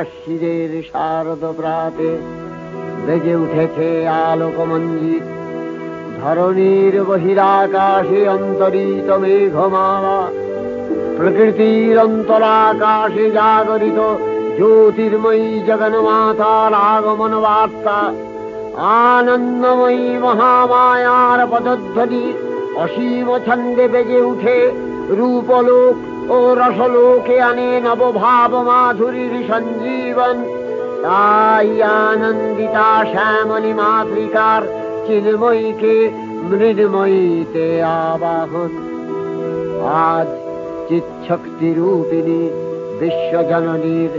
আশ্বিরের শারদ প্রাতে বেজে উঠেছে আলোকমঞ্জিত, ধরণীর বহিরাকাশে অন্তরিত মেঘমালা, প্রকৃতির অন্তরাকাশে জাগরিত জ্যোতির্ময়ী জগন্মাতার আগমন বার্তা, আনন্দময়ী মহামায়ার পদধ্বনি অসীম ছন্দে বেজে উঠে রূপলোক ও রসলোকে আনে নবভাব মাধুরীর সঞ্জীবন। তাই আনন্দিতা শ্যামলী মাতৃকার চিন্ময়ীকে মৃন্ময়ীতে আবাহন। আজ চিৎশক্তি রূপিণী বিশ্বজননীর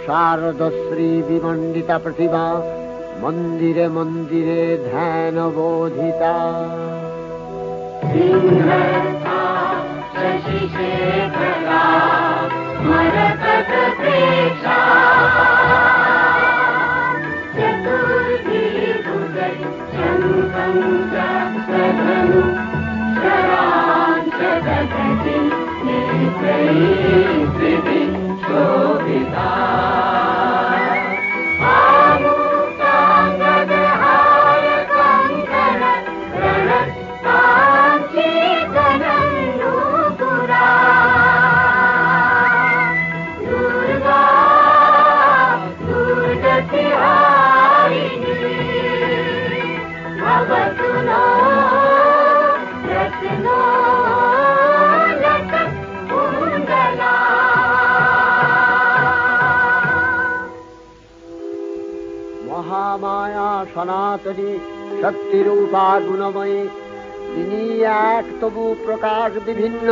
শারদশ্রী বিমণ্ডিতা প্রতিমা মন্দিরে মন্দিরে ধ্যান বোধিতা। शशिशेखरा मरकत प्रेक्षा चतुर्थी भुजै शङ्खं चक्रधनु शराञ्च दधति नेत्रैः त्रिभिः शोभिता। মহামায়া সনাতনী শক্তিরূপা গুণময়ী, তিনি এক তবু প্রকাশ বিভিন্ন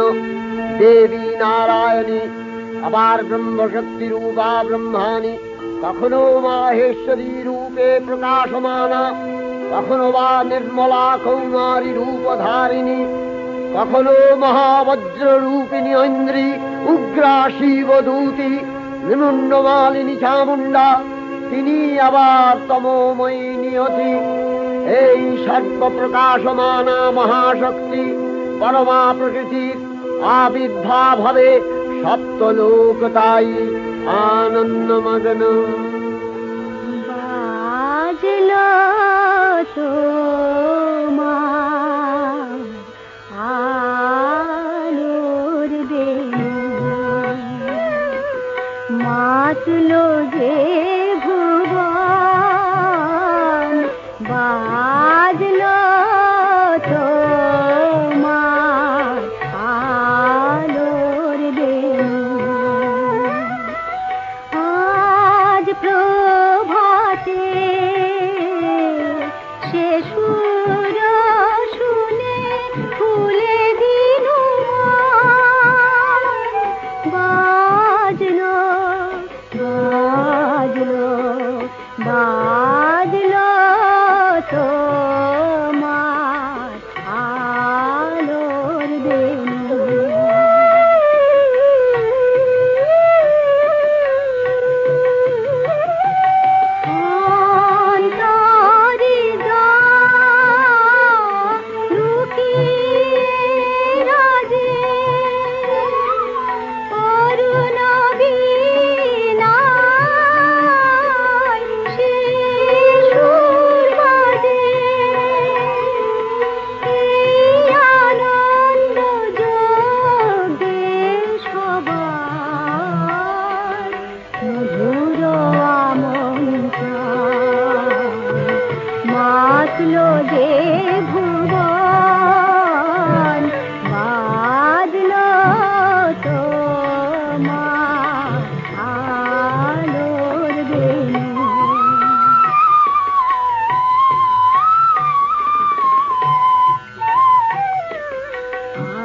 দেবী নারায়ণী, আবার ব্রহ্মশক্তি রূপা ব্রহ্মাণী, কখনো মাহেশ্বরী রূপে প্রকাশমানা, কখনো বা নির্মলা কৌমারী রূপধারিণী, কখনো মহাবজ্র রূপিণী ঐন্দ্রী, উগ্রা শিবদূতি, নিমুন্ডমালিনী চামুণ্ডা, তিনি আবার তমোময়ী নিয়তি। এই সর্বপ্রকাশমানা মহাশক্তি পরমা প্রকৃতির আবির্ভাব হবে সপ্তলোক, তাই আনন্দমগ্ন। বাজলো তোমার আলোর বেণু, মাতলো যে ভুবন, বাজলো তোমার আলোর বেণু। আজ প্রভাতে সে সুর শুনে ফুলে দিনু বাজলো বাজলো বাজলো তোমার আলোর বেণু। অন্তরে যা লুকিয়ে রাজে অরুণ বীণায় সে মাতলো যে ভুবন বাজলো তোমার আলোর বেণী।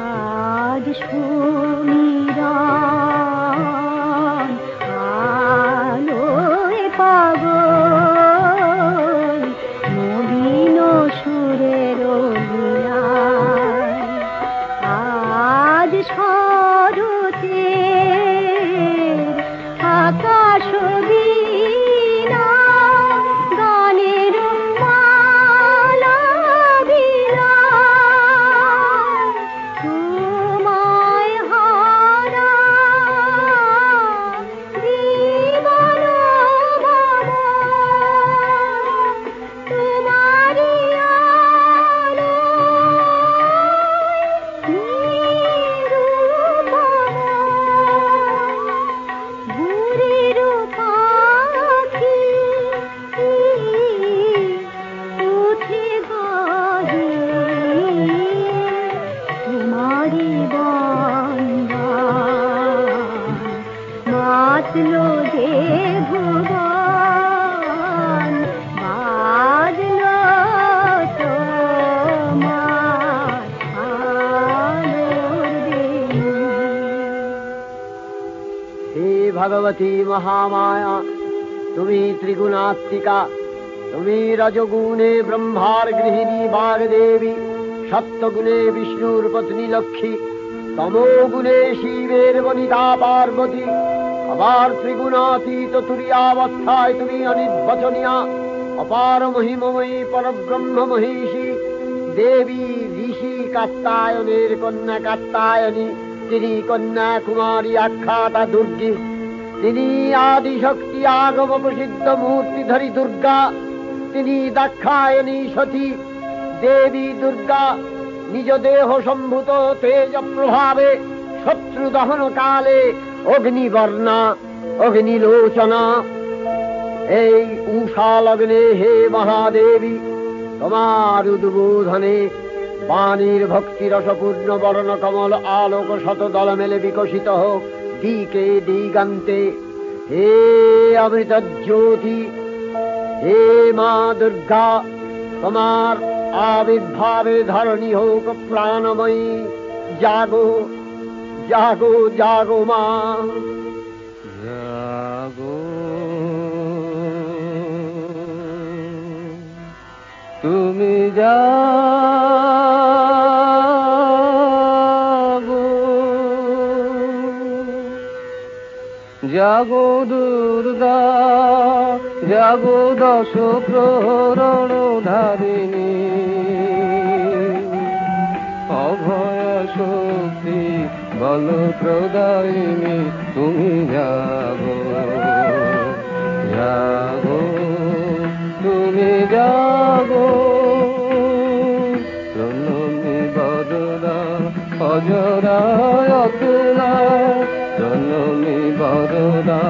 আজ সুমিরন আলোয় পাগল নবীন সুরের লীলায়। আজ শরতের আকাশ বীণা গানের মালা বিলায়। তোমায় হারা জীবন মম তোমারি আলোয় নিরুপম। ভোরের পাখি উঠে গাহে তোমারি বন্দন। মাতলো যে ভুবন বাজলো তোমার আলোর বেণী। হে ভগবতী মহামায়া, তুমি ত্রিগুণাত্মিকা। তুমি রজগুণে ব্রহ্মার গৃহিণী বাগদেবী, সত্যগুণে বিষ্ণুর পত্নী লক্ষ্মী, তমোগুণে শিবের বনিতা পার্বতী। আবার ত্রিগুণাতীত তুরীয়াবস্থায় তুমি অনির্বচনীয়া, অপার মহিমময়ী পরব্রহ্ম মহিষী দেবী। ঋষি কাত্তায়নের কন্যা কাত্তায়নী, তিনি কন্যা কুমারী আখ্যাতা দুর্গী। তিনি আদিশক্তি আগম প্রসিদ্ধ মূর্তিধরী দুর্গা। তিনি দাক্ষায়ণী সতী দেবী দুর্গা। নিজ দেহ সম্ভূত তেজ প্রভাবে শত্রু দহন কালে অগ্নিবর্ণা অগ্নিলোচনা। এই উষা লগ্নে হে মহাদেবী, তোমার উদ্বোধনে বাণীর ভক্তি রসপূর্ণ বরণ কমল আলোক শত দল মেলে বিকশিত হোক দিকে দিগান্তে। হে অমৃত জ্যোতি, হে মা দুর্গা, তোমার আবির্ভাবে ধরণী হোক প্রাণময়ী। জাগো জাগো জাগো মা, জাগো তুমি জাগো, জাগো দুর্গা, জাগো দশ প্রহরণ ধারিণী। অভয় শক্তি বল প্রদায়িনী, তুমি জাগো জাগো তুমি জাগো। প্রণমী বরদা অজরায় অতুলা, প্রণমী বরদা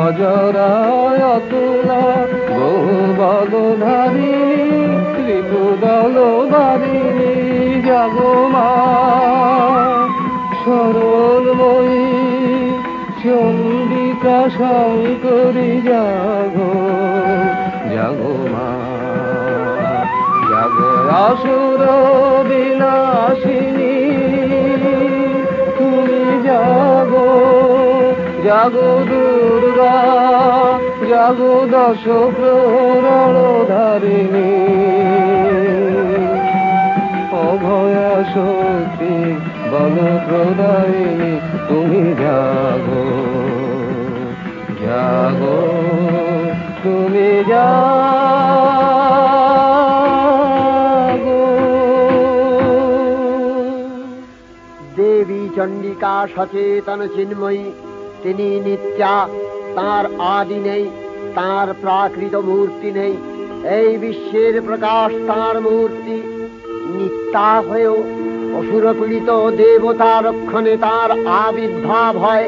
অজরায় অতুলা। বহু বলধারিণী ত্রিপুদল বারিণী, জাগো মা সরলময়ী চন্ডিকা শঙ্করী। জাগো জাগো মা, জাগো আসুর বিনাশিনী। তুমি জাগো জাগো দুর্গা, জাগো দশ প্রহরণ ধারিণী। অভয়া শক্তি বল প্রদায়িনী, তুমি জাগো জাগো তুমি জাগো। দেবী চণ্ডিকা সচেতন চিন্ময়ী, তিনি নিত্যা। তার আদি নেই, তার প্রাকৃত মূর্তি নেই। এই বিশ্বের প্রকাশ তার মূর্তি। নিত্যা হয়েও অসুরপীড়িত দেবতা রক্ষণে তার আবির্ভাব হয়।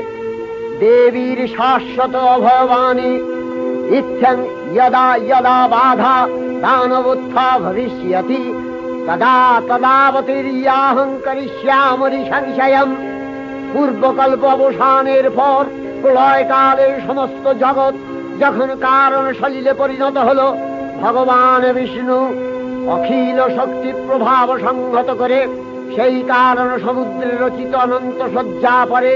দেবীর শাশ্বত অভয়বাণী इत्थं यदा यदा बाधा दानवोत्था भविष्यति तदा तदावतीर्याहं करिष्यामि संशयम्। পূর্বকল্প অবসানের পর প্রলয়কালে সমস্ত জগৎ যখন কারণ সলিলে পরিণত হল, ভগবান বিষ্ণু অখিল শক্তি প্রভাব সংহত করে সেই কারণ সমুদ্রে রচিত অনন্ত শয্যা পরে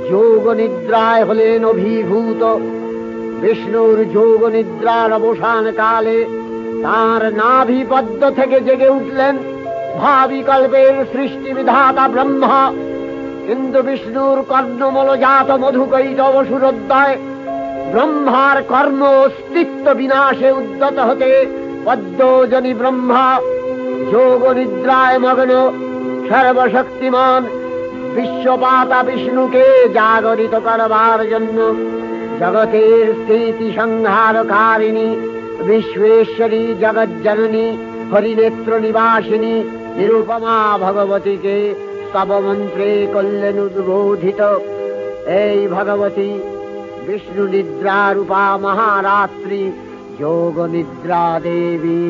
যোগ নিদ্রায় হলেন অভিভূত। বিষ্ণুর যোগ নিদ্রার অবসান কালে তার নাভিপদ্ম থেকে জেগে উঠলেন ভাবিকল্পের সৃষ্টি বিধাতা ব্রহ্মা। কিন্তু বিষ্ণুর কর্ণমলজাত মধুকৈটব সুরোদয় ব্রহ্মার কর্ম অস্তিত্ব বিনাশে উদ্যত হতে পদ্মজনী ব্রহ্মা যোগ নিদ্রায় মগ্ন সর্বশক্তিমান বিশ্বপাতা বিষ্ণুকে জাগরিত করবার জন্য জগতের স্থিতি সংহারকারিণী বিশ্বেশ্বরী জগজ্জননী হরিনেত্র নিবাসিনী নিরুপমা ভগবতীকে স্তবমন্ত্রে করলেন উদ্বোধিত। এই ভগবতী বিষ্ণু নিদ্রা রূপা মহারাত্রি যোগ নিদ্রা দেবী।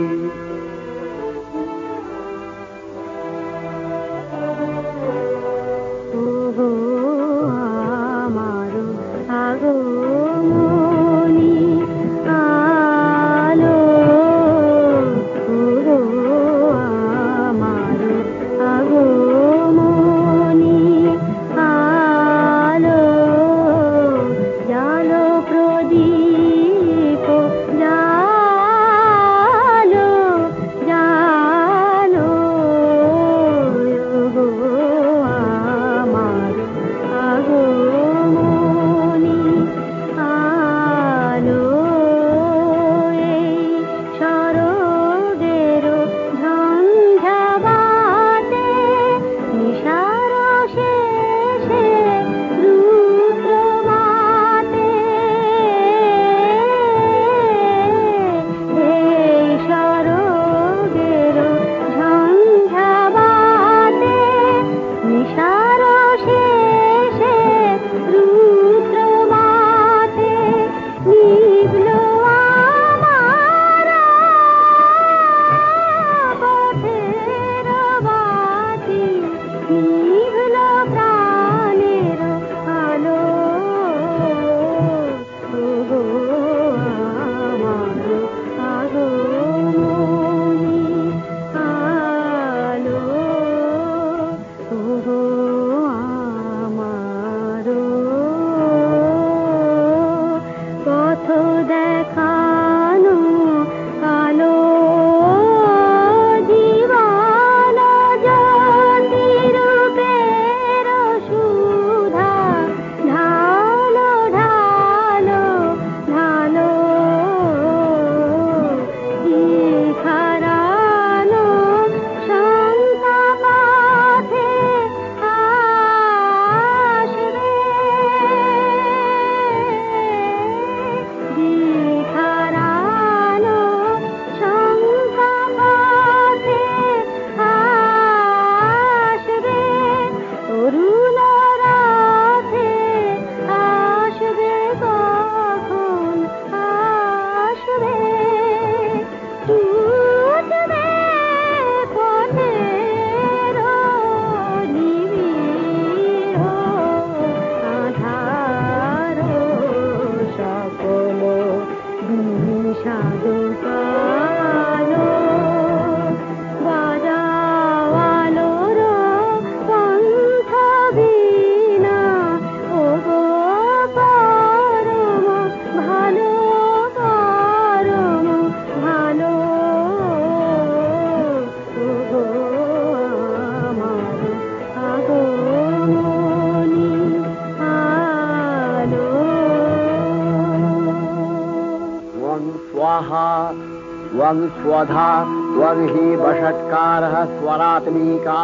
त्वं स्वधा त्वं हि वषट्कारः स्वरात्मिका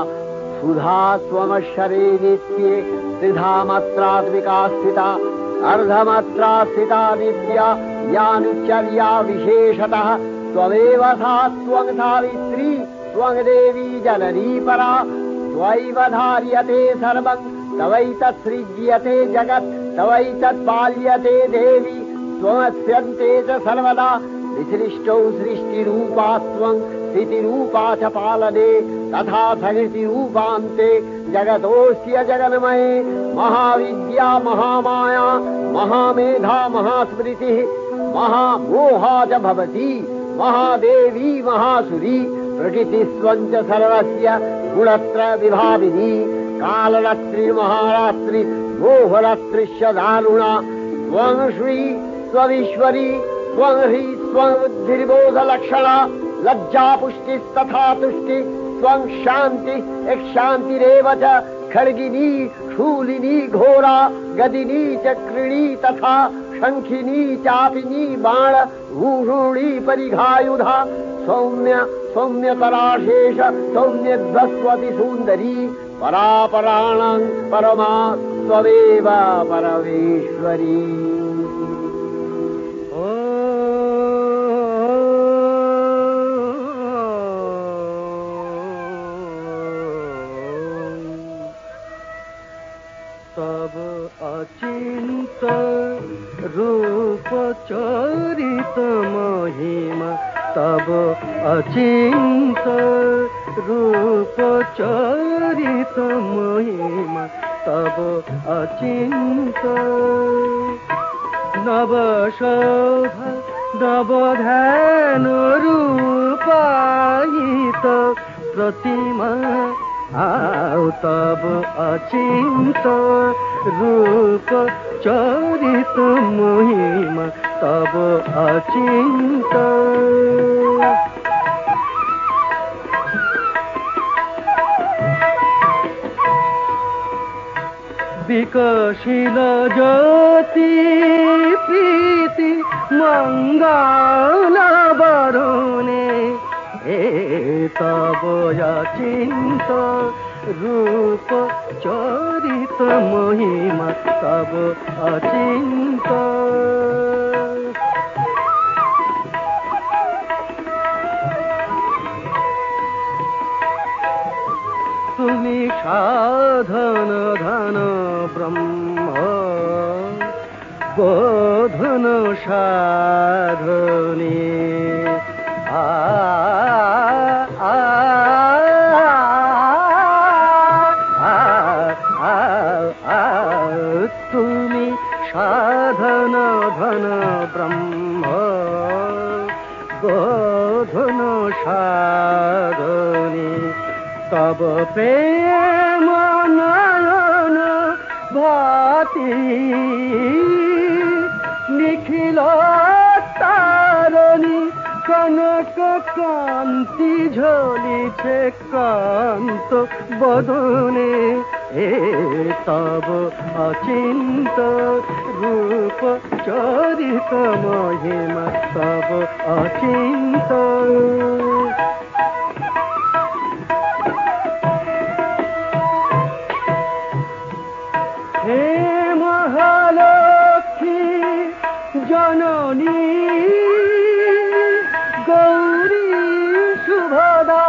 सुधा त्वमक्षरे नित्ये त्रिधा मात्रात्मिका स्थिता अर्धमात्रा स्थिता नित्या यानुचर्या विशेषतः त्वमेव सा त्वं सावित्री त्वं देवी जननी परा त्वैव धार्यते सर्वं तवैतत्सृज्यते जगत् तवैतत्पाल्यते देवी त्वमस्यन्ते च सर्वदा विसृष्टौ सृष्टिरूपा त्वं स्थितिरूपा च पालने तथा प्रकृतिरूपान्ते जगतोऽस्य जगन्मये महाविद्या महामाया महामेधा महास्मृतिः महामोहा च भवति महादेवी महासुरी प्रकृतिस्त्वं च सर्वस्य गुणत्रय विभाविनी कालरात्रि महारात्रि मोहरात्रिश्च दारुणा त्वं श्री त्वमीश्वरी त्वं ह्री त्वं बुद्धिर्बोधलक्षणा लज्जा पुष्टिस्तथा तुष्टि त्वं शान्ति शान्तिरेव च खड्गिनी शूलिनी घोरा गदिनी चक्रिणी तथा शंखिनी चापिनी बाण भूषुणी परिघायुधा सौम्य सौम्यतराशेष सौम्यध्वस्वति सुन्दरी परापराणां परमा त्वमेव परमेश्वरी। तब अचिंत रूप चरित महिमा तब अचिंत रूप चरित महिमा तब अचिंत नव शोभा नव ध्यान रूपायित प्रतिमा आओ तब अचिंत रूप चरित महिमा तब अचिंत विकसिल ज्योति प्रीति मंगल बरुणे तब अचिंत रूप चरित महिमा तब अचिंत तुमी साधन धन ब्रह्म बोधन साधने तुमी साधन धन ब्रह्म बोधन साधने तब प्रेम नयन भाति निखिल तारणी कनक कांति झलिছে कांत बदने तब अचिंत रूप चरित महिमा तब अचिंत हे महालक्ष्मी जननी गौरी शुभदा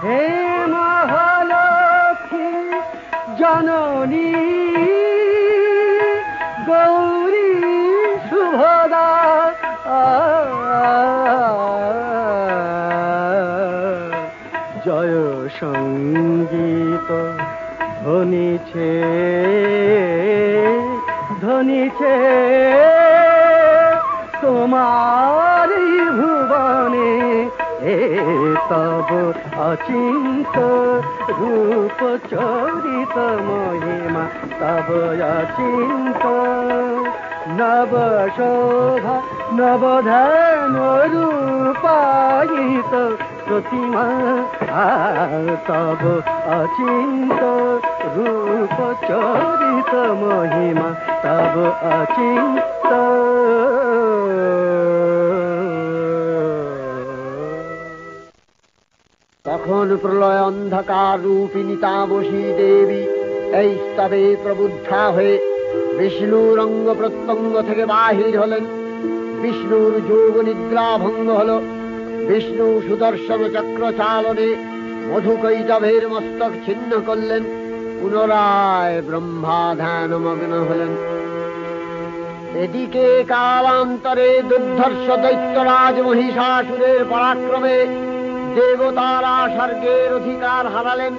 हे महालक्ष्मी जननी गौरी शुभदा जय संगीत ध्वनिছে ধ্বনিছে তোমারি ভুবনে तब अचिंत रूप चरित महिमा तब अचिंत नव शोभा नव ध्यान रूपायित प्रतिमा तब अचिंत रूप चरित महिमा तब अचिंत তখন প্রলয় অন্ধকার রূপিণী তামসী দেবী এই স্তবে প্রবুদ্ধা হয়ে বিষ্ণুর অঙ্গ প্রত্যঙ্গ থেকে বাহির হলেন। বিষ্ণুর যোগ নিদ্রা ভঙ্গ হল। বিষ্ণু সুদর্শন চক্র চালনে মধুকৈটভের মস্তক ছিন্ন করলেন। পুনরায় ব্রহ্মা ধ্যানমগ্ন হলেন। এদিকে কালান্তরে দুর্ধর্ষ দৈত্যরাজ মহিষাসুরের পরাক্রমে দেবতারা স্বর্গের অধিকার হারালেন।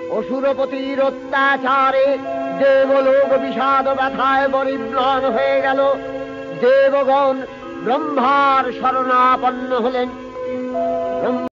অসুরপতির অত্যাচারে দেবলোক বিষাদ ব্যথায় পরিম্লান হয়ে গেল। দেবগণ ব্রহ্মার শরণাপন্ন হলেন।